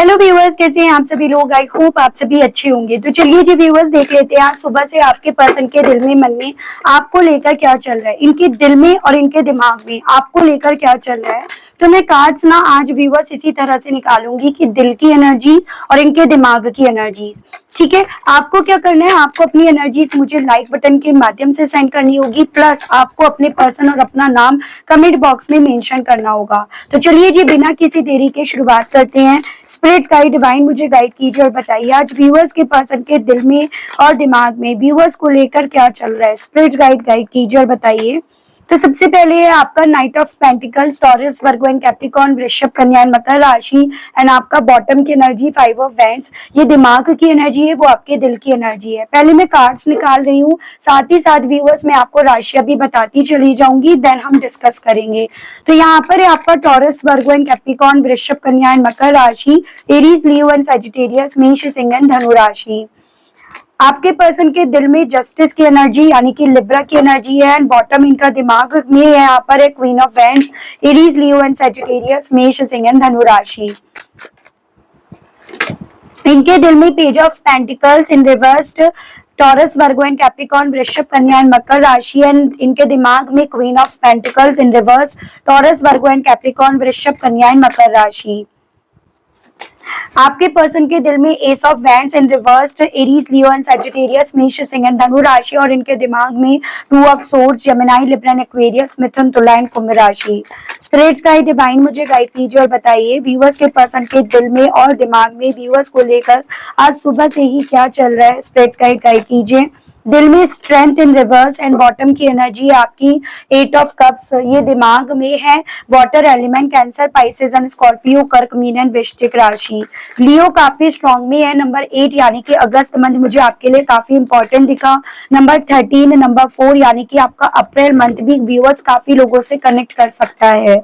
Hello viewers, कैसे हैं आप सभी लोग। आई होप आप सभी अच्छे होंगे। तो चलिए जी व्यूअर्स, देख लेते हैं आज सुबह से आपके पर्सन के दिल में, मन में आपको लेकर क्या चल रहा है, इनके दिल में और इनके दिमाग में आपको लेकर क्या चल रहा है। तो मैं कार्ड्स ना आज व्यूअर्स इसी तरह से निकालूंगी कि दिल की एनर्जीज और इनके दिमाग की एनर्जीज। ठीक है, आपको क्या करना है, आपको अपनी एनर्जीज मुझे लाइक बटन के माध्यम से सेंड करनी होगी, प्लस आपको अपने पर्सन और अपना नाम कमेंट बॉक्स में मेंशन करना होगा। तो चलिए जी बिना किसी देरी के शुरुआत करते हैं। स्पिरिट्स गाइड डिवाइन मुझे गाइड कीजिए और बताइए आज व्यूअर्स के पर्सन के दिल में और दिमाग में व्यूअर्स को लेकर क्या चल रहा है। स्पिरिट्स गाइड कीजिए और बताइए। तो सबसे पहले है आपका night of pentacles, taurus, Virgo and Capricorn, वृषभ, कन्या एंड मकर राशि। एंड आपका बॉटम की एनर्जी 5 ऑफ वैंड्स, ये दिमाग की एनर्जी है, वो आपके दिल की एनर्जी है। पहले मैं कार्ड्स निकाल रही हूँ, साथ ही साथ व्यूअर्स मैं आपको राशियां भी बताती चली जाऊंगी, देन हम डिस्कस करेंगे। तो यहाँ पर है आपका टॉरस, वर्गो एंड कैप्रिकॉर्न, वृषभ, कन्या एंड मकर राशि, एरीज, लियो एंड सजिटेरियस, मेष, सिंह एंड धनु राशि। आपके पर्सन के दिल में जस्टिस की एनर्जी यानी कि लिब्रा की एनर्जी है। एंड बॉटम इनका दिमाग में है, यहाँ पर है queen of wands, Aries, Leo and Sagittarius, मेष, सिंह एंड धनु राशि। इनके दिल में page of pentacles in reversed, taurus, Virgo and Capricorn, वृषभ, कन्या एंड मकर राशि। एंड इनके दिमाग में queen of pentacles in reverse, taurus, Virgo and Capricorn, वृषभ, कन्या एंड मकर राशि। आपके पर्सन के दिल में ace of wands in reversed, Aries, Leo and Sagittarius, मेष, सिंह एंड धनु राशि। और इनके दिमाग में two of swords, Gemini, Libra and Aquarius, मिथुन, तुला एंड कुंभ राशि। स्पिरिट्स गाइड डिवाइन मुझे गाइड कीजिए और बताइए व्यूअर्स के पर्सन के दिल में और दिमाग में व्यूअर्स को लेकर आज सुबह से ही क्या चल रहा है। स्पिरिट्स गाइड कीजिए। दिल में strength in reverse and bottom की एनर्जी आपकी 8 ऑफ कप्स, ये दिमाग में है, water element, cancer, Pisces and Scorpio, कर्क, मीन एंड वृश्चिक राशि। लियो काफी स्ट्रॉन्ग में है। नंबर 8 यानी कि अगस्त मंथ मुझे आपके लिए काफी इंपॉर्टेंट दिखा। नंबर 13, नंबर 4 यानी कि आपका अप्रैल मंथ भी व्यूअर्स काफी लोगों से कनेक्ट कर सकता है।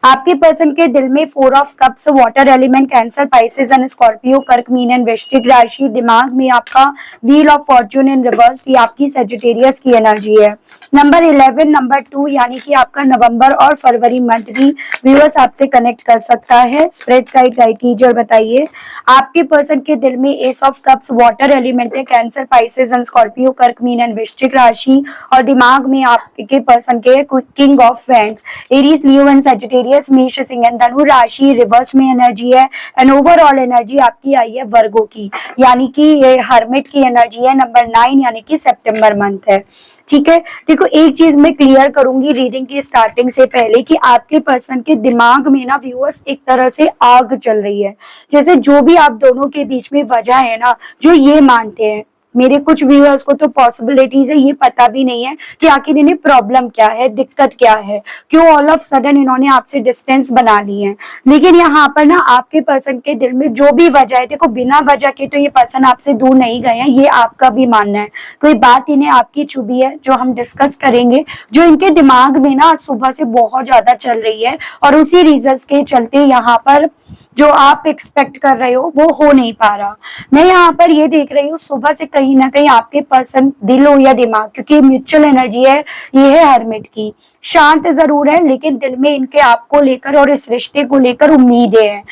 आपके पर्सन के दिल में 4 of cups, water element, cancer, Pisces and Scorpio, कर्क, मीन एंड वृश्चिक राशि। दिमाग में आपका wheel of Fortune in reverse, ये आपकी सजिटेरियस की एनर्जी है। नंबर 11, नंबर 2 यानी कि आपका नवंबर और फरवरी मंथ भी व्यूअर्स आपसे कनेक्ट कर सकता है। स्पिरिट गाइड कीजिए और बताइए आपके पर्सन के दिल में ace of cups, water element है, कैंसर, पाइसेस एंड स्कॉर्पियो, कर्क, मीन एंड वृश्चिक राशि। और दिमाग में आपके पर्सन के king of wands, Aries, Leo and Sagittarius, मेष, सिंह एंड धनु राशि। रिवर्स में एनर्जी है एंड ओवरऑल एनर्जी आपकी आई है वर्गो की, यानी कि ये हर्मिट की एनर्जी है। नंबर 9 यानी कि सितंबर मंथ है। ठीक है, देखो एक चीज मैं क्लियर करूंगी रीडिंग की स्टार्टिंग से पहले कि आपके पर्सन के दिमाग में ना व्यूअर्स एक तरह से आग चल रही है। जैसे जो भी आप दोनों के बीच में वजह है ना, जो ये मानते हैं, मेरे कुछ व्यूअर्स को तो पॉसिबिलिटीज है, ये पता भी नहीं है कि आखिर इन्हें प्रॉब्लम क्या है, दिक्कत क्या है, क्यों ऑल ऑफ सडन इन्होंने आपसे डिस्टेंस बना ली है। लेकिन यहाँ पर ना आपके पर्सन के दिल में जो भी वजह है, देखो बिना वजह के तो ये पर्सन आपसे दूर नहीं गए हैं, ये आपका भी मानना है। कोई बात इन्हें आपकी चुभी है जो हम डिस्कस करेंगे, जो इनके दिमाग में ना सुबह से बहुत ज्यादा चल रही है और उसी रीजंस के चलते यहाँ पर जो आप एक्सपेक्ट कर रहे हो वो हो नहीं पा रहा। मैं यहाँ पर ये देख रही हूँ सुबह से कहीं ना कहीं आपके पर्सन, दिल हो या दिमाग, क्योंकि म्यूचुअल एनर्जी है, ये है हर्मिट की, शांत जरूर है लेकिन दिल में इनके आपको लेकर और इस रिश्ते को लेकर उम्मीदें हैं।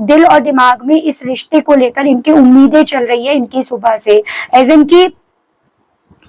दिल और दिमाग में इस रिश्ते को लेकर इनकी उम्मीदें चल रही है इनकी सुबह से, एज इनकी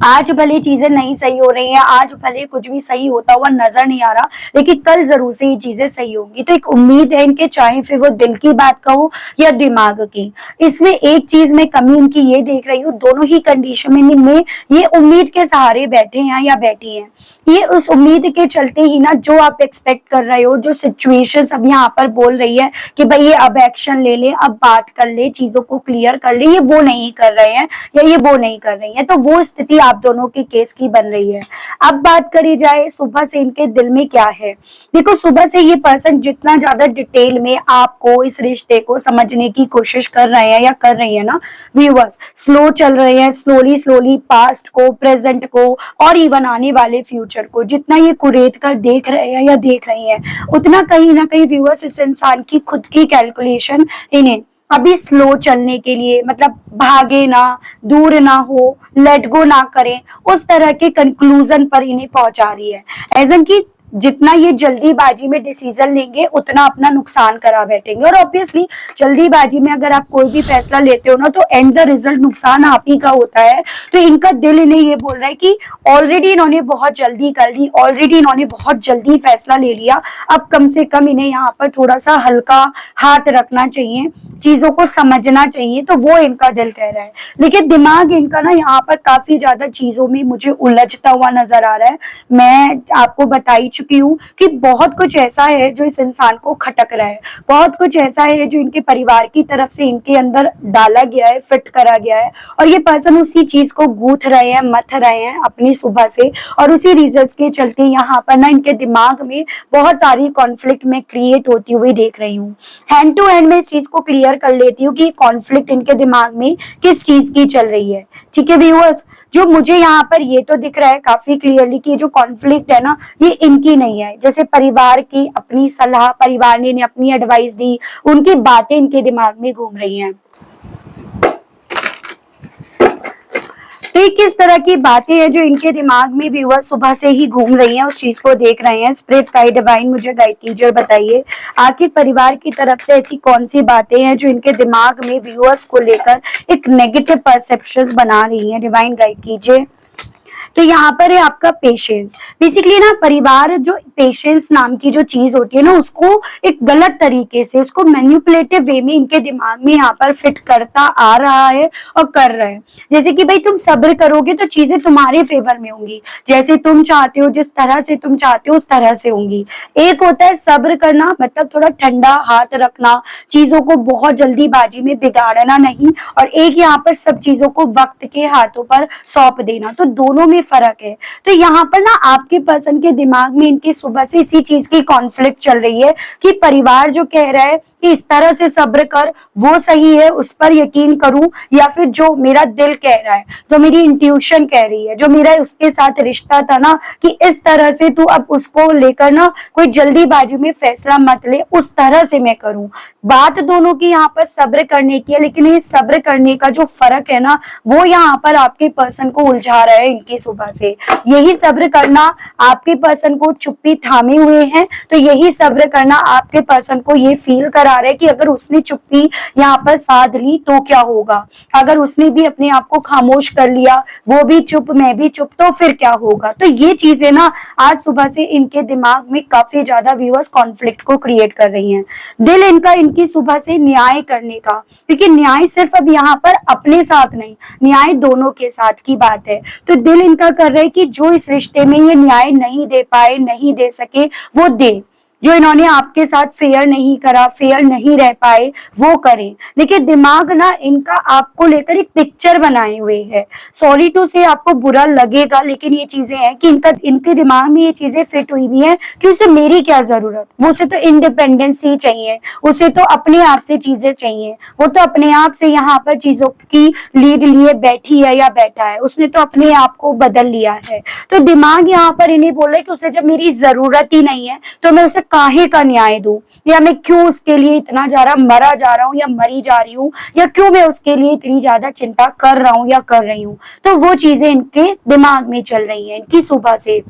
आज भले चीजें नहीं सही हो रही हैं, आज भले कुछ भी सही होता हुआ नजर नहीं आ रहा, लेकिन कल जरूर से ये चीजें सही होंगी। तो एक उम्मीद है इनके, चाहे फिर वो दिल की बात कहो या दिमाग की। इसमें एक चीज में कमी इनकी ये देख रही हूँ, दोनों ही कंडीशन में ये उम्मीद के सहारे बैठे हैं या बैठी हैं। ये उस उम्मीद के चलते ही ना जो आप एक्सपेक्ट कर रहे हो, जो सिचुएशन अब यहाँ पर बोल रही है कि भाई ये अब एक्शन ले ले, अब बात कर ले, चीजों को क्लियर कर ले, ये वो नहीं कर रहे हैं या ये वो नहीं कर रही है। तो वो स्थिति आप दोनों के केस की बन रही है। अब बात करी जाए सुबह से इनके दिल में क्या है। देखो सुबह से ये पर्सन जितना ज्यादा डिटेल में आपको इस रिश्ते को समझने की कोशिश कर रहे हैं या कर रही है ना व्यूअर्स, स्लो चल रहे हैं, स्लोली पास्ट को, प्रेजेंट को और इवन आने वाले फ्यूचर को जितना ये कुरेद कर देख रहे हैं या देख रही हैं, उतना कहीं ना कहीं व्यूअर्स इस इंसान की खुद की कैलकुलेशन इन्हें अभी स्लो चलने के लिए, मतलब भागे ना, दूर ना हो, लेट गो ना करें, उस तरह के कंक्लूजन पर इन्हें पहुंचा रही है। एज एन की जितना ये जल्दीबाजी में डिसीजन लेंगे उतना अपना नुकसान करा बैठेंगे। और ऑब्वियसली जल्दीबाजी में अगर आप कोई भी फैसला लेते हो ना तो एंड द रिजल्ट नुकसान आप ही का होता है। तो इनका दिल इन्हें ये बोल रहा है कि ऑलरेडी इन्होंने बहुत जल्दी कर ली, ऑलरेडी इन्होंने बहुत जल्दी फैसला ले लिया, अब कम से कम इन्हें यहाँ पर थोड़ा सा हल्का हाथ रखना चाहिए, चीजों को समझना चाहिए। तो वो इनका दिल कह रहा है। लेकिन दिमाग इनका ना यहाँ पर काफी ज्यादा चीजों में मुझे उलझता हुआ नजर आ रहा है। मैं आपको बता ही चुकी हूँ कि बहुत कुछ ऐसा है जो इस इंसान को खटक रहा है, बहुत कुछ ऐसा है जो इनके परिवार की तरफ से इनके अंदर डाला गया है, फिट करा गया है, और ये पर्सन उसी चीज को गूंथ रहे हैं, मथ रहे हैं अपनी सुबह से। और उसी रीजंस के चलते यहाँ पर ना इनके दिमाग में बहुत सारी कॉन्फ्लिक्ट में क्रिएट होती हुई देख रही हूँ। हैंड टू हैंड में इस चीज को क्लियर कर लेती हूँ कि कॉन्फ्लिक्ट इनके दिमाग में किस चीज की चल रही है। ठीक है व्यूअर्स, जो मुझे यहाँ पर ये तो दिख रहा है काफी क्लियरली कि जो कॉन्फ्लिक्ट है ना ये इनकी नहीं है। जैसे परिवार की अपनी सलाह, परिवार ने अपनी एडवाइस दी, उनकी बातें इनके दिमाग में घूम रही हैं। तो ये किस तरह की बातें हैं जो इनके दिमाग में व्यूअर सुबह से ही घूम रही हैं, उस चीज को देख रहे हैं। स्पिरिट गाइड डिवाइन मुझे गाइड कीजिए और बताइए आखिर परिवार की तरफ से ऐसी कौन सी बातें हैं जो इनके दिमाग में व्यूअर्स को लेकर एक नेगेटिव परसेप्शंस बना रही हैं। डिवाइन गाइड कीजिए। तो यहाँ पर है आपका पेशेंस। बेसिकली ना परिवार जो पेशेंस नाम की जो चीज होती है ना उसको एक गलत तरीके से, उसको मैन्युपुलेटिव वे में इनके दिमाग में यहाँ पर फिट करता आ रहा है और कर रहा है। जैसे कि भाई तुम सब्र करोगे तो चीजें तुम्हारे फेवर में होंगी, जैसे तुम चाहते हो, जिस तरह से तुम चाहते हो उस तरह से होंगी। एक होता है सब्र करना, मतलब थोड़ा ठंडा हाथ रखना, चीजों को बहुत जल्दीबाजी में बिगाड़ना नहीं, और एक यहाँ पर सब चीजों को वक्त के हाथों पर सौंप देना। तो दोनों में फर्क है। तो यहाँ पर ना आपके पर्सन के दिमाग में इनकी सुबह से इसी चीज की कॉन्फ्लिक्ट चल रही है कि परिवार जो कह रहा है कि इस तरह से सब्र कर, वो सही है, उस पर यकीन करूं, या फिर जो मेरा दिल कह रहा है, जो मेरी इंट्यूशन कह रही है, जो मेरा उसके साथ रिश्ता था ना कि इस तरह से तू अब उसको लेकर ना कोई जल्दीबाजी में फैसला मत ले, उस तरह से मैं करूं। बात दोनों की यहाँ पर सब्र करने की है, लेकिन ये सब्र करने का जो फर्क है ना वो यहाँ पर आपके पर्सन को उलझा रहा है इनकी सुबह से। यही सब्र करना आपके पर्सन को चुप्पी थामे हुए हैं, तो यही सब्र करना आपके पर्सन को ये फील कर आ रहा है कि अगर उसने चुप्पी यहाँ पर साध ली तो क्या होगा, अगर उसने भी अपने आप को खामोश कर लिया, वो भी चुप मैं भी चुप, तो फिर क्या होगा। तो ये चीजें ना आज सुबह से इनके दिमाग में काफी ज्यादा व्यूअर्स कॉन्फ्लिक्ट को क्रिएट कर रही हैं। दिल इनका इनकी सुबह से न्याय करने का, क्योंकि न्याय सिर्फ अब यहाँ पर अपने साथ नहीं, न्याय दोनों के साथ की बात है। तो दिल इनका कर रहा है कि जो इस रिश्ते में ये न्याय नहीं दे पाए, नहीं दे सके, वो दे। जो इन्होंने आपके साथ फेयर नहीं करा, फेयर नहीं रह पाए, वो करें। लेकिन दिमाग ना इनका आपको लेकर एक पिक्चर बनाए हुए है। सॉरी टू से आपको बुरा लगेगा, लेकिन ये चीजें हैं कि इनके दिमाग में ये चीजें फिट हुई हुई हैं कि उसे मेरी क्या जरूरत, वो उसे तो इंडिपेंडेंस ही चाहिए, उसे तो अपने आप से चीजें चाहिए, वो तो अपने आप से यहाँ पर चीजों की लीड लिए बैठी है या बैठा है, उसने तो अपने आप को बदल लिया है। तो दिमाग यहाँ पर इन्हें बोला कि उसे जब मेरी जरूरत ही नहीं है तो मैं उसे काहे का न्याय दूं, या मैं क्यों उसके लिए इतना ज्यादा मरा जा रहा हूँ या मरी जा रही हूँ, या क्यों मैं उसके लिए इतनी ज्यादा चिंता कर रहा हूँ या कर रही हूँ। तो वो चीजें इनके दिमाग में चल रही हैं इनकी सुबह से।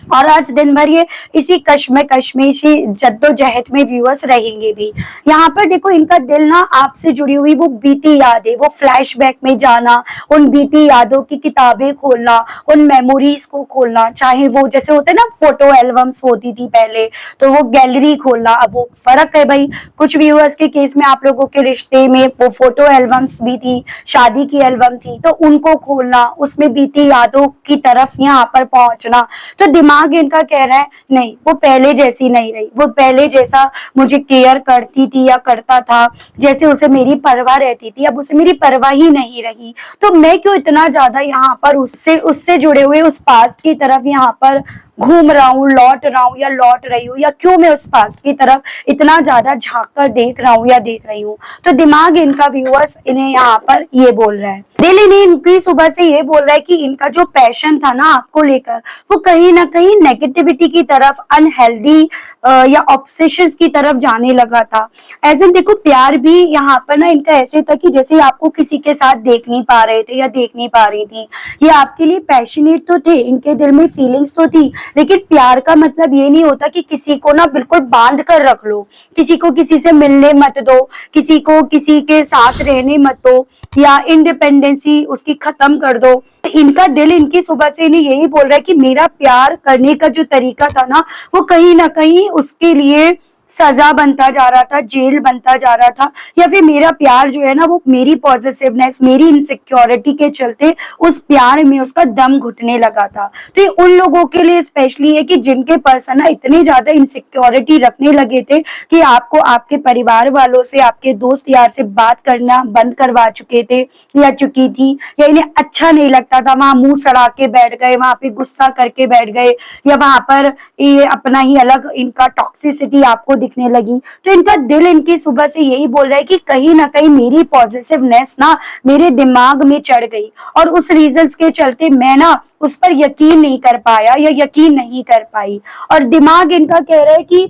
और आज दिन भर ये इसी कश्मेशी जद्दोजहद में व्यूअर्स रहेंगे भी। यहाँ पर देखो इनका दिल ना आपसे जुड़ी हुई वो बीती यादें, वो फ्लैशबैक में जाना, उन बीती यादों की किताबें खोलना, उन मेमोरीज को खोलना, चाहे वो जैसे होते ना फोटो एल्बम्स होती थी पहले, तो वो गैलरी खोलना। अब वो फर्क है भाई, कुछ व्यूअर्स के केस में आप लोगों के रिश्ते में वो फोटो एल्बम्स भी थी, शादी की एल्बम थी, तो उनको खोलना, उसमें बीती यादों की तरफ यहाँ पर पहुंचना। तो दिमाग इनका कह रहा है नहीं, वो पहले जैसी नहीं रही, वो पहले जैसा मुझे केयर करती थी या करता था, जैसे उसे मेरी परवाह रहती थी, अब उसे मेरी परवाह ही नहीं रही। तो मैं क्यों इतना ज्यादा यहाँ पर उससे जुड़े हुए उस पास्ट की तरफ यहाँ पर घूम रहा हूँ, लौट रहा हूँ या लौट रही हूँ, या क्यों मैं उस पास्ट की तरफ इतना ज्यादा झांक कर देख रहा हूँ या देख रही हूँ। तो दिमाग इनका व्यूअर्स इन्हें यहाँ पर ये बोल रहा है, दिल इन्हें इनकी सुबह से ये बोल रहा है कि इनका जो पैशन था ना आपको लेकर, वो कहीं ना कहीं नेगेटिविटी की तरफ, अनहेल्दी या ऑब्सेशन की तरफ जाने लगा था। एज इन देखो प्यार भी यहाँ पर ना इनका ऐसे था कि जैसे आपको किसी के साथ देख नहीं पा रहे थे या देख नहीं पा रही थी, ये आपके लिए पैशनेट तो थे, इनके दिल में फीलिंग्स तो थी, लेकिन प्यार का मतलब ये नहीं होता कि किसी को ना बिल्कुल बांध कर रख लो, किसी को किसी से मिलने मत दो, किसी को किसी के साथ रहने मत दो, या इंडिपेंडेंसी उसकी खत्म कर दो। इनका दिल इनकी सुबह से इन्हें यही बोल रहा है कि मेरा प्यार करने का जो तरीका था ना, वो कहीं ना कहीं उसके लिए सजा बनता जा रहा था, जेल बनता जा रहा था, या फिर मेरा प्यार जो है ना वो मेरी पॉजिटिवनेस, मेरी इनसिक्योरिटी के चलते उस प्यार में उसका दम घुटने लगा था। तो ये उन लोगों के लिए स्पेशली है कि जिनके पर्सन ना इतनी ज्यादा इनसिक्योरिटी रखने लगे थे कि आपको आपके परिवार वालों से, आपके दोस्त यार से बात करना बंद करवा चुके थे या चुकी थी, या इन्हें अच्छा नहीं लगता था, वहां मुंह सड़ा के बैठ गए, वहां पे गुस्सा करके बैठ गए, या वहां पर ये अपना ही अलग इनका टॉक्सिसिटी आपको दिखने लगी। तो इनका दिल इनकी सुबह से यही बोल रहा है कि कहीं ना कहीं मेरी पॉजिटिवनेस ना मेरे दिमाग में चढ़ गई, और उस रीजंस के चलते मैं ना उस पर यकीन नहीं कर पाया या यकीन नहीं कर पाई, और दिमाग इनका कह रहा है कि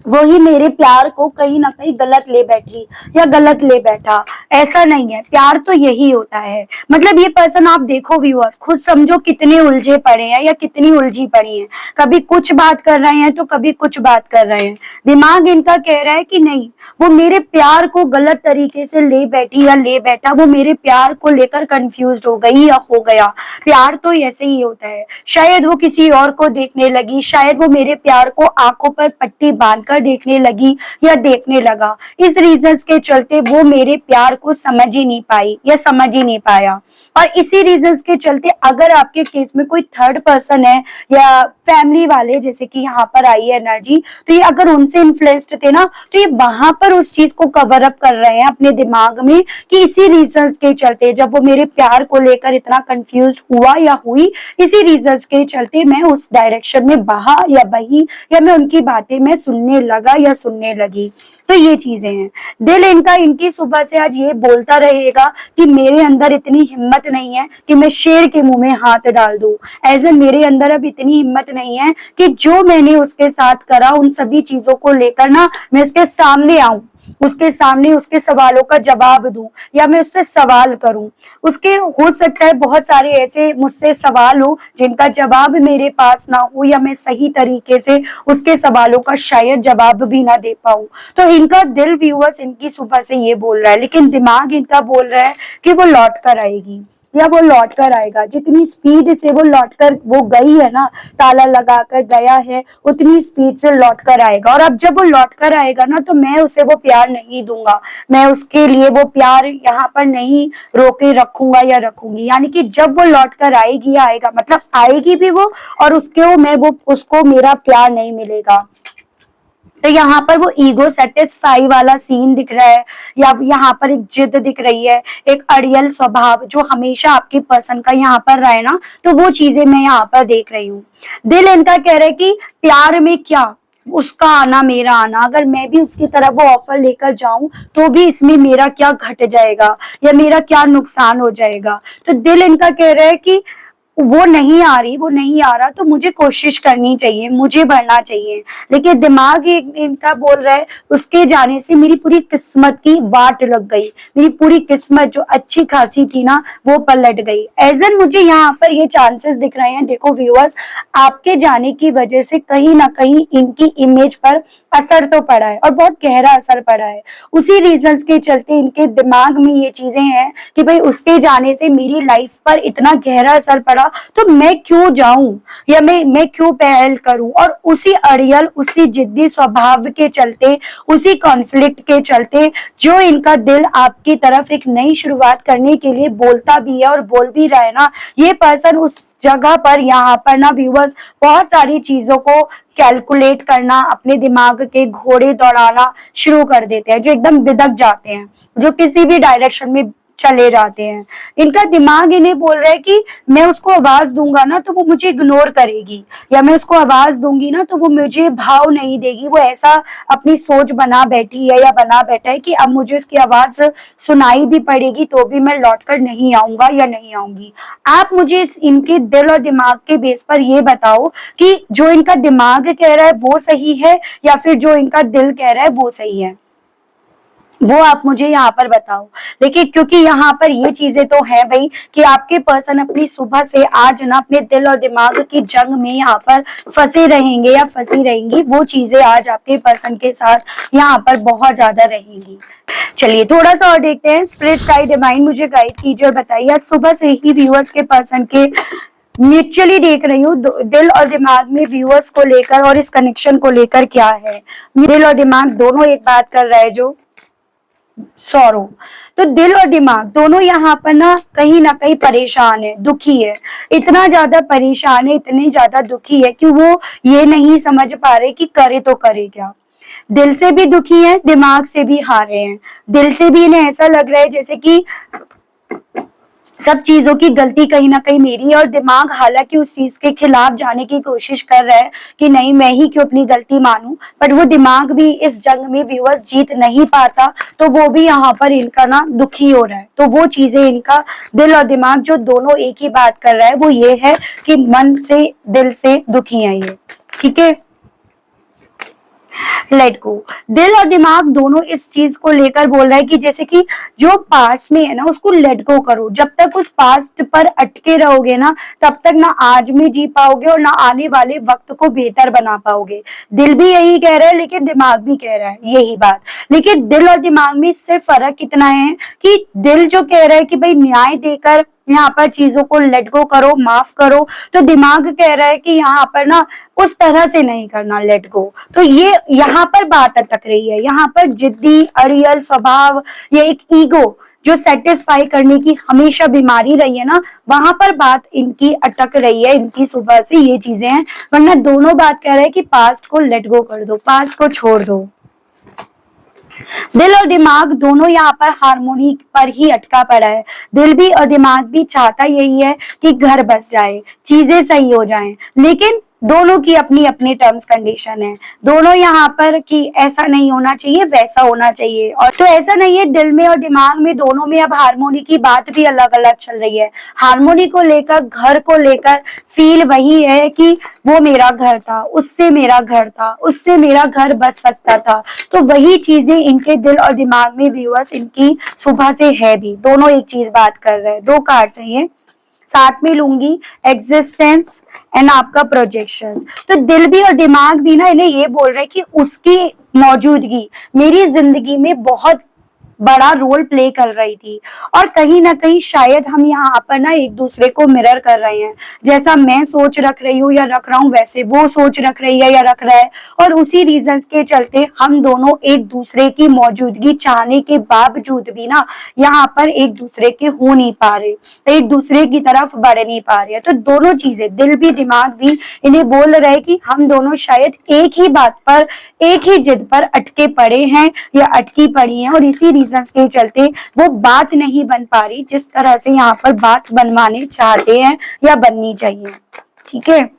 वही मेरे प्यार को कहीं ना कहीं गलत ले बैठी या गलत ले बैठा। ऐसा नहीं है, प्यार तो यही होता है। मतलब ये पर्सन आप देखो व्यूअर्स, खुद समझो कितने उलझे पड़े हैं या कितनी उलझी पड़ी हैं, कभी कुछ बात कर रहे हैं तो कभी कुछ बात कर रहे हैं। दिमाग इनका कह रहा है कि नहीं, वो मेरे प्यार को गलत तरीके से ले बैठी या ले बैठा, वो मेरे प्यार को लेकर कंफ्यूज हो गई या हो गया। प्यार तो ऐसे ही होता है, शायद वो किसी और को देखने लगी, शायद वो मेरे प्यार को आंखों पर पट्टी बांध देखने लगी या देखने लगा। इस रीजंस के चलते वो मेरे प्यार को समझ ही नहीं पाई या समझ ही नहीं पाया। और इसी रीजंस के चलते अगर आपके केस में कोई थर्ड पर्सन है या फैमिली वाले, जैसे कि यहाँ पर आई है एनर्जी, तो ये अगर उनसे इन्फ्लुएंस्ड थे ना, तो ये वहां पर उस चीज को कवर अप कर रहे हैं अपने दिमाग में कि इसी रीजंस के चलते, जब वो मेरे प्यार को लेकर इतना कंफ्यूज हुआ या हुई, इसी रीजंस के चलते मैं उस डायरेक्शन में बहा या बही, या मैं उनकी बातें मैं सुनने लगा या सुनने लगी। तो ये चीजें हैं। दिल इनका इनकी सुबह से आज ये बोलता रहेगा कि मेरे अंदर इतनी हिम्मत नहीं है कि मैं शेर के मुंह में हाथ डाल दूं। एज ए मेरे अंदर अब इतनी हिम्मत नहीं है कि जो मैंने उसके साथ करा उन सभी चीजों को लेकर ना मैं उसके सामने आऊं, उसके सामने उसके सवालों का जवाब दूं, या मैं उससे सवाल करूं। उसके हो सकता है बहुत सारे ऐसे मुझसे सवाल हो जिनका जवाब मेरे पास ना हो, या मैं सही तरीके से उसके सवालों का शायद जवाब भी ना दे पाऊं। तो इनका दिल व्यूअर्स इनकी सुबह से ये बोल रहा है, लेकिन दिमाग इनका बोल रहा है कि वो लौट कर आएगी या वो लौट कर आएगा। जितनी स्पीड से वो लौट कर वो गई है ना, ताला लगा कर गया है, उतनी स्पीड से लौट कर आएगा। और अब जब वो लौट कर आएगा ना, तो मैं उसे वो प्यार नहीं दूंगा, मैं उसके लिए वो प्यार यहाँ पर नहीं रोके रखूंगा या रखूंगी। यानी कि जब वो लौट कर आएगी, आएगा मतलब आएगी भी वो, और उसको मेरा प्यार नहीं मिलेगा। तो यहाँ पर वो ईगो सेटिस्फाई वाला सीन दिख रहा है, या यहाँ पर एक जिद दिख रही है, एक अड़ियल स्वभाव जो हमेशा आपके पर्सन का यहाँ पर रहे ना, तो वो चीजें मैं यहाँ पर देख रही हूँ। दिल इनका कह रहा है कि प्यार में क्या, उसका आना मेरा आना, अगर मैं भी उसकी तरफ वो ऑफर लेकर जाऊं तो भी इसमें मेरा क्या घट जाएगा या मेरा क्या नुकसान हो जाएगा। तो दिल इनका कह रहा है कि वो नहीं आ रही, वो नहीं आ रहा, तो मुझे कोशिश करनी चाहिए, मुझे बढ़ना चाहिए। लेकिन दिमाग इनका बोल रहा है उसके जाने से मेरी पूरी किस्मत की वाट लग गई, मेरी पूरी किस्मत जो अच्छी खासी थी ना वो पलट गई। एज एन मुझे यहाँ पर ये चांसेस दिख रहे हैं। देखो व्यूअर्स, आपके जाने की वजह से कहीं ना कहीं इनकी इमेज पर असर तो पड़ा है, और बहुत गहरा असर पड़ा है। उसी रीजंस के चलते इनके दिमाग में ये चीजें हैं कि भाई उसके जाने से मेरी लाइफ पर इतना गहरा असर पड़ा, तो मैं क्यों जाऊं या मैं क्यों पहल करूं। और उसी अड़ियल, उसी जिद्दी स्वभाव के चलते, उसी कॉन्फ्लिक्ट के चलते जो इनका दिल आपकी तरफ एक नई शुरुआत करने के लिए बोलता भी है और बोल भी रहा है ना, ये पर्सन उस जगह पर यहाँ पर ना व्यूअर्स बहुत सारी चीजों को कैलकुलेट करना, अपने दिमाग के घोड़े दौड़ाना शुरू कर देते हैं, जो एकदम बिदक जाते हैं, जो किसी भी डायरेक्शन में चले जाते हैं। इनका दिमाग इन्हें बोल रहा है कि मैं उसको आवाज दूंगा ना तो वो मुझे इग्नोर करेगी, या मैं उसको आवाज दूंगी ना तो वो मुझे भाव नहीं देगी। वो ऐसा अपनी सोच बना बैठी है या बना बैठा है कि अब मुझे उसकी आवाज सुनाई भी पड़ेगी तो भी मैं लौट कर नहीं आऊंगा या नहीं आऊंगी। आप मुझे इनके दिल और दिमाग के बेस पर ये बताओ कि जो इनका दिमाग कह रहा है वो सही है या फिर जो इनका दिल कह रहा है वो सही है। वो आप मुझे यहाँ पर बताओ। लेकिन क्योंकि यहाँ पर ये चीजें तो है भाई कि आपके पर्सन अपनी सुबह से आज ना अपने दिल और दिमाग की जंग में यहाँ पर फंसे रहेंगे या फंसी रहेंगी, वो चीजें आज आपके पर्सन के साथ यहाँ पर बहुत ज्यादा रहेंगी। चलिए थोड़ा सा और देखते हैं। स्पिरिट साइड डिवाइन मुझे गाइड कीजिए और बताइए आज सुबह से ही व्यूअर्स के पर्सन के म्यूचुअली देख रही हूँ दिल और दिमाग में व्यूअर्स को लेकर और इस कनेक्शन को लेकर क्या है। दिल और दिमाग दोनों एक बात कर रहा है जो सौरव, तो दिल और दिमाग दोनों यहाँ पर ना कहीं परेशान है, दुखी है, इतना ज्यादा परेशान है, इतने ज्यादा दुखी है कि वो ये नहीं समझ पा रहे कि करे तो करे क्या। दिल से भी दुखी है, दिमाग से भी हारे हैं। दिल से भी इन्हें ऐसा लग रहा है जैसे कि सब चीजों की गलती कहीं ना कहीं मेरी है, और दिमाग हालांकि उस चीज के खिलाफ जाने की कोशिश कर रहा है कि नहीं मैं ही क्यों अपनी गलती मानूं, पर वो दिमाग भी इस जंग में व्यूअर्स जीत नहीं पाता, तो वो भी यहाँ पर इनका ना दुखी हो रहा है। तो वो चीजें इनका दिल और दिमाग जो दोनों एक ही बात कर रहा है वो ये है कि मन से दिल से दुखी है ये। ठीक है, लेट गो। दिल और दिमाग दोनों इस चीज को लेकर बोल रहा है कि जैसे कि जो पास्ट में है ना उसको लेट गो करो। जब तक उस पास्ट पर अटके रहोगे ना तब तक ना आज में जी पाओगे और ना आने वाले वक्त को बेहतर बना पाओगे। दिल भी यही कह रहा है लेकिन दिमाग भी कह रहा है यही बात। लेकिन दिल और दिमाग में सिर्फ फर्क कितना है कि दिल जो कह रहा है कि भाई न्याय देकर यहाँ पर चीजों को लेट गो करो, माफ करो, तो दिमाग कह रहा है कि यहाँ पर ना उस तरह से नहीं करना लेट गो। तो ये यहाँ पर बात अटक रही है। यहाँ पर जिद्दी अड़ियल स्वभाव, ये एक ईगो जो सेटिस्फाई करने की हमेशा बीमारी रही है ना, वहां पर बात इनकी अटक रही है। इनकी सुबह से ये चीजें हैं, वरना दोनों बात कह रहे हैं कि पास्ट को लेट गो कर दो, पास्ट को छोड़ दो। दिल और दिमाग दोनों यहाँ पर हार्मोनी पर ही अटका पड़ा है। दिल भी और दिमाग भी चाहता यही है कि घर बस जाए, चीजें सही हो जाएं, लेकिन दोनों की अपनी अपनी टर्म्स कंडीशन है। दोनों यहाँ पर कि ऐसा नहीं होना चाहिए वैसा होना चाहिए, और तो ऐसा नहीं है। दिल में और दिमाग में दोनों में अब हार्मोनी की बात भी अलग अलग चल रही है। हार्मोनी को लेकर, घर को लेकर फील वही है कि वो मेरा घर था, उससे मेरा घर था, उससे मेरा घर बस सकता था। तो वही चीजें इनके दिल और दिमाग में व्यूअर्स इनकी सुबह से है भी। दोनों एक चीज बात कर रहे हैं। दो कार्ड्स हैं ये, साथ में लूंगी एग्जिस्टेंस एंड आपका प्रोजेक्शन। तो दिल भी और दिमाग भी ना इन्हें ये बोल रहे हैं कि उसकी मौजूदगी मेरी जिंदगी में बहुत बड़ा रोल प्ले कर रही थी, और कहीं ना कहीं शायद हम यहाँ पर ना एक दूसरे को मिरर कर रहे हैं। जैसा मैं सोच रख रही हूँ या रख रहा हूँ वैसे वो सोच रख रही है या रख रहा है, और उसी रीजन के चलते हम दोनों एक दूसरे की मौजूदगी चाहने के बावजूद भी ना यहाँ पर एक दूसरे के हो नहीं पा रहे, एक दूसरे की तरफ बढ़ नहीं पा रहे। तो दोनों चीजें, दिल भी दिमाग भी इन्हें बोल रहे कि हम दोनों शायद एक ही बात पर, एक ही जिद पर अटके पड़े हैं या अटकी पड़ी हैं, और इसी रीजन के चलते वो बात नहीं बन पा रही जिस तरह से यहाँ पर बात बनवाने चाहते हैं या बननी चाहिए। ठीक है,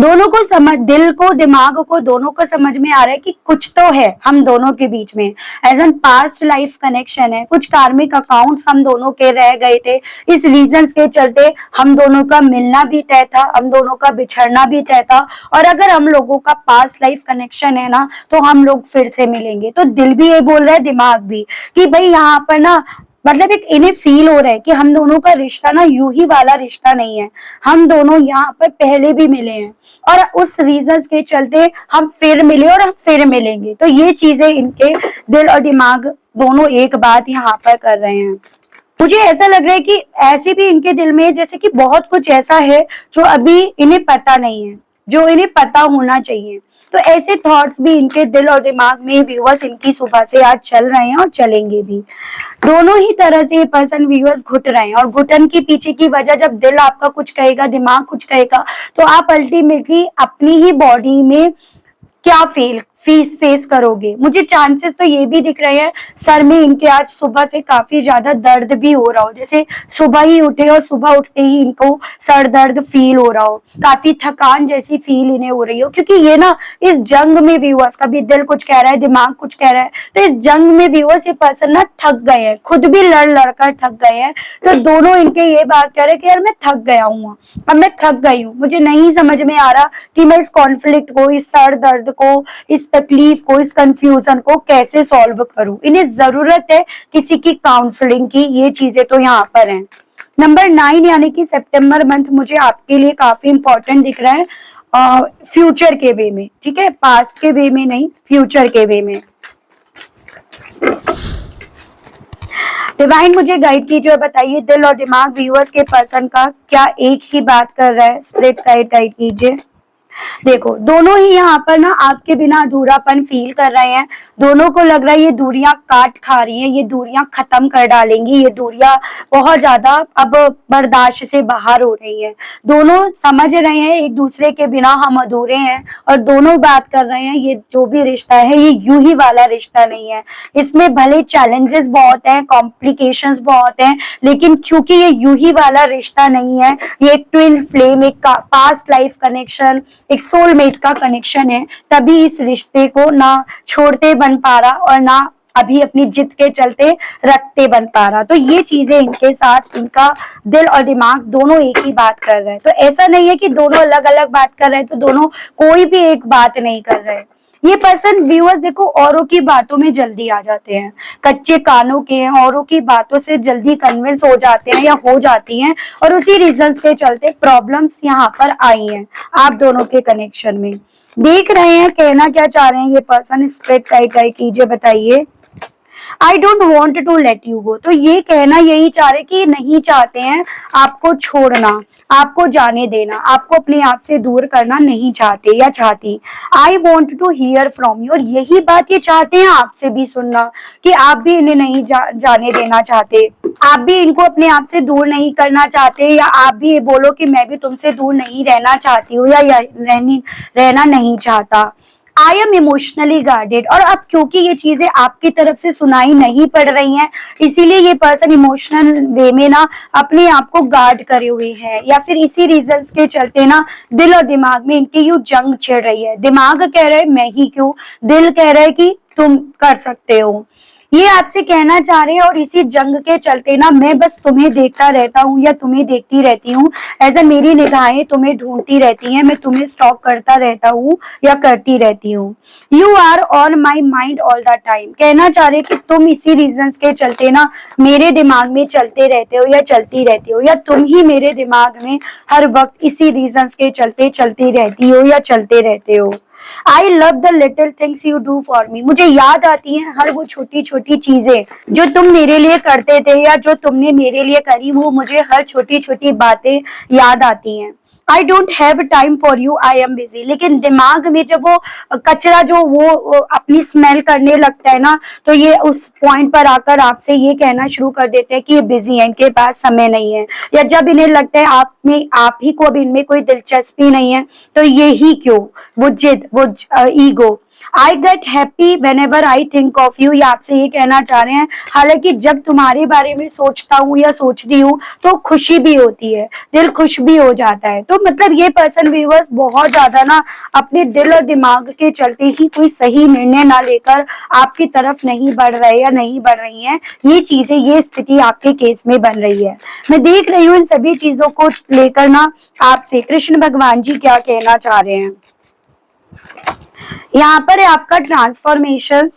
दोनों को समझ, दिल को दिमाग को दोनों को समझ में आ रहा है कि कुछ तो है हम दोनों के बीच में, as an past life connection है। कुछ कार्मिक अकाउंट्स हम दोनों के रह गए थे, इस रीजंस के चलते हम दोनों का मिलना भी तय था, हम दोनों का बिछड़ना भी तय था, और अगर हम लोगों का पास्ट लाइफ कनेक्शन है ना तो हम लोग फिर से मिलेंगे। तो दिल भी ये बोल रहा है, दिमाग भी, कि भाई यहाँ पर ना मतलब एक इन्हें फील हो रहा है कि हम दोनों का रिश्ता ना यूं ही वाला रिश्ता नहीं है, हम दोनों यहाँ पर पहले भी मिले हैं और उस रीजंस के चलते हम फिर मिले और हम फिर मिलेंगे। तो ये चीजें इनके दिल और दिमाग दोनों एक बात यहाँ पर कर रहे हैं। मुझे ऐसा लग रहा है कि ऐसे भी इनके दिल में जैसे कि बहुत कुछ ऐसा है जो अभी इन्हें पता नहीं है, जो इन्हें पता होना चाहिए। तो ऐसे थॉट्स भी इनके दिल और दिमाग में व्यूअर्स इनकी सुबह से आज चल रहे हैं और चलेंगे भी। दोनों ही तरह से ये पर्सन व्यूअर्स घुट रहे हैं, और घुटन के पीछे की वजह, जब दिल आपका कुछ कहेगा, दिमाग कुछ कहेगा, तो आप अल्टीमेटली अपनी ही बॉडी में क्या फेस करोगे। मुझे चांसेस तो ये भी दिख रहे हैं सर में इनके आज सुबह से काफी ज्यादा दर्द भी हो रहा हो, जैसे सुबह ही उठे और सुबह उठते ही इनको सर दर्द फील हो रहा हो, काफी थकान जैसी फील इन्हें हो रही हो, क्योंकि ये ना इस जंग में व्यूअर्स, कभी दिल कुछ कह रहा है, दिमाग कुछ कह रहा है, तो इस जंग में व्यूअर्स ये पर्सन ना थक गए हैं, खुद भी लड़ लड़कर थक गए हैं। तो दोनों इनके ये बात कह रहे हैं कि यार मैं थक गया हूँ, अब मैं थक गई हूँ, मुझे नहीं समझ में आ रहा कि मैं इस कॉन्फ्लिक्ट को, इस सर दर्द को, इस तकलीफ को, इस कंफ्यूजन को कैसे सॉल्व करूं। इन्हें जरूरत है किसी की काउंसलिंग की, ये चीजें तो यहाँ पर हैं। नंबर 9 यानी कि सितंबर मंथ मुझे आपके लिए काफी इंपॉर्टेंट दिख रहा है फ्यूचर के वे में, ठीक है, पास्ट के वे में नहीं, फ्यूचर के वे में। डिवाइन मुझे गाइड कीजिए और बताइए दिल और दिमाग व्यूअर्स के पर्सन का क्या एक ही बात कर रहा है। स्पिरिट गाइड कीजिए। देखो दोनों ही यहाँ पर ना आपके बिना अधूरापन फील कर रहे हैं। दोनों को लग रहा है ये दूरियां काट खा रही हैं, ये दूरियां खत्म कर डालेंगी, ये दूरियां बहुत ज्यादा अब बर्दाश्त से बाहर हो रही हैं। दोनों समझ रहे हैं एक दूसरे के बिना हम अधूरे हैं, और दोनों बात कर रहे हैं ये जो भी रिश्ता है ये यूं ही वाला रिश्ता नहीं है। इसमें भले चैलेंजेस बहुत हैं, कॉम्प्लिकेशंस बहुत हैं, लेकिन क्योंकि ये यूं ही वाला रिश्ता नहीं है, ये एक ट्विन फ्लेम, एक पास्ट लाइफ कनेक्शन, एक सोलमेट का कनेक्शन है, तभी इस रिश्ते को ना छोड़ते बन पा रहा और ना अभी अपनी जिद के चलते रखते बन पा रहा। तो ये चीजें इनके साथ, इनका दिल और दिमाग दोनों एक ही बात कर रहे हैं। तो ऐसा नहीं है कि दोनों अलग अलग बात कर रहे हैं, तो दोनों कोई भी एक बात नहीं कर रहे हैं। ये पर्सन व्यूअर्स देखो औरों की बातों में जल्दी आ जाते हैं, कच्चे कानों के हैं, औरों की बातों से जल्दी कन्विंस हो जाते हैं या हो जाती हैं, और उसी रीजंस के चलते प्रॉब्लम्स यहाँ पर आई हैं आप दोनों के कनेक्शन में। देख रहे हैं कहना क्या चाह रहे हैं ये पर्सन। स्पिरिट गाइड कीजिए, बताइए। I don't want to let you go. तो ये कहना यही चाह रहे कि नहीं चाहते हैं आपको छोड़ना, आपको जाने देना, आपको अपने आप से दूर करना नहीं चाहते या चाहती। I want to hear from you, और यही बात ये चाहते हैं आपसे भी सुनना कि आप भी इन्हें नहीं जाने देना चाहते, आप भी इनको अपने आप से दूर नहीं करना चाहते, या आप भी ये बोलो कि मैं भी तुमसे दूर नहीं रहना चाहती हूँ या रहना नहीं चाहता। आई एम इमोशनली गार्डेड, और अब क्योंकि ये चीजें आपकी तरफ से सुनाई नहीं पड़ रही हैं, इसीलिए ये पर्सन इमोशनल वे में ना अपने आप को गार्ड करे हुए है, या फिर इसी रीजंस के चलते ना दिल और दिमाग में इनकी यूं जंग छिड़ रही है। दिमाग कह रहा है मैं ही क्यों, दिल कह रहा है कि तुम कर सकते हो। ये आपसे कहना चाह रहे हैं, और इसी जंग के चलते ना मैं बस तुम्हें देखता रहता हूँ या तुम्हें देखती रहती हूँ, ऐसा मेरी निगाहें तुम्हें ढूंढती रहती हैं, मैं तुम्हें स्टॉक करता रहता हूँ या करती रहती हूँ। You are on my mind all the time. कहना चाह रहे कि तुम इसी रीजंस के चलते ना मेरे दिमाग में चलते रहते हो या चलती रहती हो, या तुम ही मेरे दिमाग में हर वक्त इसी रीजंस के चलते चलती रहती हो या चलते रहते हो। I love the little things you do for me. मुझे याद आती हैं हर वो छोटी छोटी चीजें जो तुम मेरे लिए करते थे या जो तुमने मेरे लिए करी, वो मुझे हर छोटी छोटी बातें याद आती हैं। I don't have time for you, I am busy. लेकिन दिमाग में जब वो कचरा जो वो अपनी स्मेल करने लगता है ना, तो ये उस पॉइंट पर आकर आपसे ये कहना शुरू कर देते हैं कि ये बिजी है, इनके पास समय नहीं है, या जब इन्हें लगता है आप ही को अब इनमें कोई दिलचस्पी नहीं है, तो ये ही क्यों, वो जिद, वो ego. I get happy when ever I think of you. ये आपसे ये कहना चाह रहे हैं हालांकि जब तुम्हारे बारे में सोचता हूँ या सोचती हूँ तो खुशी भी होती है, दिल खुश भी हो जाता है। तो मतलब ये पर्सन व्यूअर्स बहुत ज्यादा ना अपने दिल और दिमाग के चलते ही कोई सही निर्णय ना लेकर आपकी तरफ नहीं बढ़ रहे या नहीं बढ़ रही हैं। ये चीजें, ये स्थिति आपके केस में बन रही है। मैं देख रही हूँ इन सभी चीजों को लेकर ना आपसे कृष्ण भगवान जी क्या कहना चाह रहे हैं। यहाँ पर है आपका ट्रांसफॉर्मेशन,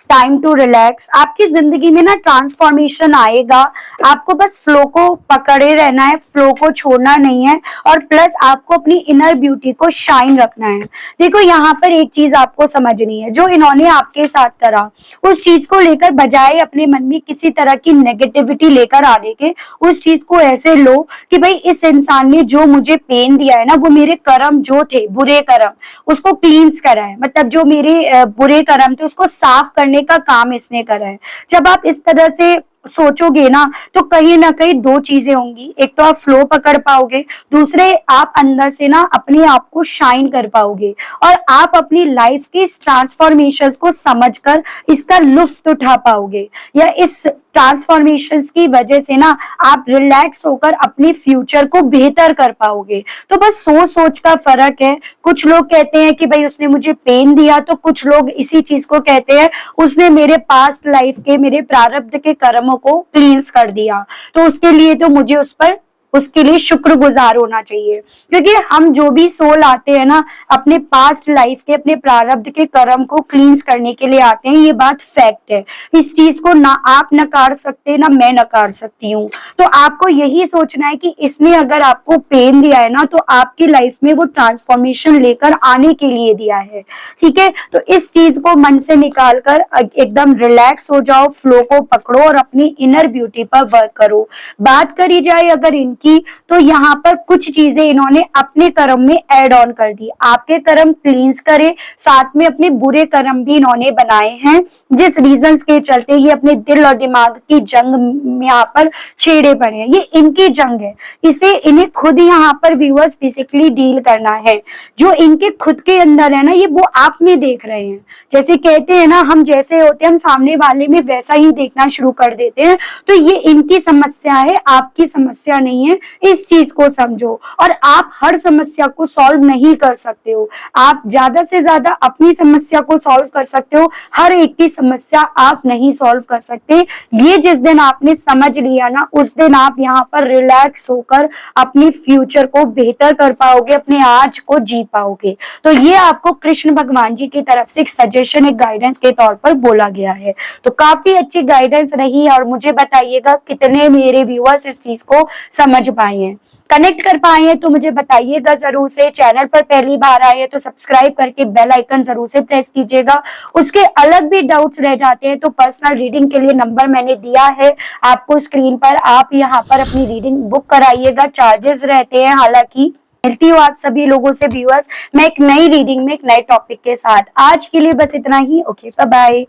टाइम टू रिलैक्स। आपकी जिंदगी में ना ट्रांसफॉर्मेशन आएगा, आपको बस फ्लो को पकड़े रहना है, फ्लो को छोड़ना नहीं है, और प्लस आपको अपनी इनर ब्यूटी को शाइन रखना है। देखो यहाँ पर एक चीज आपको समझनी है, जो इन्होंने आपके साथ करा उस चीज को लेकर बजाय अपने मन में किसी तरह की नेगेटिविटी लेकर आने के, उस चीज को ऐसे लो कि भाई इस इंसान ने जो मुझे पेन दिया है ना, वो मेरे कर्म जो थे, बुरे कर्म, उसको क्लींस करा है। मतलब जो मेरे बुरे कर्म थे उसको साफ करने का काम इसने करा है। जब आप इस तरह से सोचोगे ना, तो कहीं ना कहीं दो चीजें होंगी, एक तो आप फ्लो पकड़ पाओगे, दूसरे आप अंदर से ना अपने आप को शाइन कर पाओगे, और आप अपनी लाइफ के इस ट्रांसफॉर्मेशन को समझकर इसका लुत्फ उठा पाओगे, या इस ट्रांसफॉर्मेशन की वजह से ना आप रिलैक्स होकर अपने फ्यूचर को बेहतर कर पाओगे। तो बस सोच सोच का फर्क है। कुछ लोग कहते हैं कि भाई उसने मुझे पेन दिया, तो कुछ लोग इसी चीज को कहते हैं उसने मेरे पास्ट लाइफ के, मेरे प्रारब्ध के कर्मों को क्लींस कर दिया, तो उसके लिए तो मुझे उस पर उसके लिए शुक्रगुजार होना चाहिए, क्योंकि हम जो भी सोल आते हैं ना, अपने पास्ट लाइफ के, अपने प्रारब्ध के कर्म को क्लींस करने के लिए आते हैं। ये बात फैक्ट है, इस चीज को ना आप नकार सकते ना मैं नकार सकती हूँ। तो आपको यही सोचना है कि इसने अगर आपको पेन दिया है ना, तो आपकी लाइफ में वो ट्रांसफॉर्मेशन लेकर आने के लिए दिया है। ठीक है, तो इस चीज को मन से निकाल कर एकदम रिलैक्स हो जाओ, फ्लो को पकड़ो और अपनी इनर ब्यूटी पर वर्क करो। बात करी जाए अगर इनकी, तो यहाँ पर कुछ चीजें इन्होंने अपने कर्म में ऐड ऑन कर दी। आपके कर्म क्लींस करे, साथ में अपने बुरे कर्म भी इन्होंने बनाए हैं, जिस रीजंस के चलते ये अपने दिल और दिमाग की जंग में यहाँ पर छेड़े पड़े हैं। ये इनकी जंग है, इसे इन्हें खुद यहाँ पर व्यूअर्स बेसिकली डील करना है। जो इनके खुद के अंदर है ना, ये वो आप में देख रहे हैं। जैसे कहते हैं ना, हम जैसे होते हैं हम सामने वाले में वैसा ही देखना शुरू कर देते हैं। तो ये इनकी समस्या है, आपकी समस्या नहीं है। इस चीज को समझो। और आप हर समस्या को सॉल्व नहीं कर सकते हो, आप ज्यादा से ज्यादा अपनी समस्या को सॉल्व कर सकते हो, हर एक की समस्या आप नहीं सॉल्व कर सकते। ये जिस दिन आपने समझ लिया ना, उस दिन आप यहाँ पर रिलैक्स होकर अपने फ्यूचर को बेहतर कर पाओगे, अपने आज को जी पाओगे। तो ये आपको कृष्ण भगवान जी की तरफ से एक सजेशन, एक गाइडेंस के तौर पर बोला गया है। तो काफी अच्छी गाइडेंस रही है, और मुझे बताइएगा कितने मेरे व्यूअर्स इस चीज को समझ पाए हैं, कनेक्ट कर पाए हैं, तो मुझे बताइएगा जरूर से। चैनल पर पहली बार आए हैं तो सब्सक्राइब करके बेल आइकन जरूर से प्रेस कीजिएगा। उसके अलग भी डाउट्स रह जाते हैं तो पर्सनल रीडिंग के लिए नंबर मैंने दिया है आपको स्क्रीन पर, आप यहाँ पर अपनी रीडिंग बुक कराइएगा। चार्जेस रहते हैं हालांकि। मिलती हूँ आप सभी लोगों से व्यूअर्स, मैं एक नई रीडिंग में एक नए टॉपिक के साथ। आज के लिए बस इतना ही। Okay, bye bye.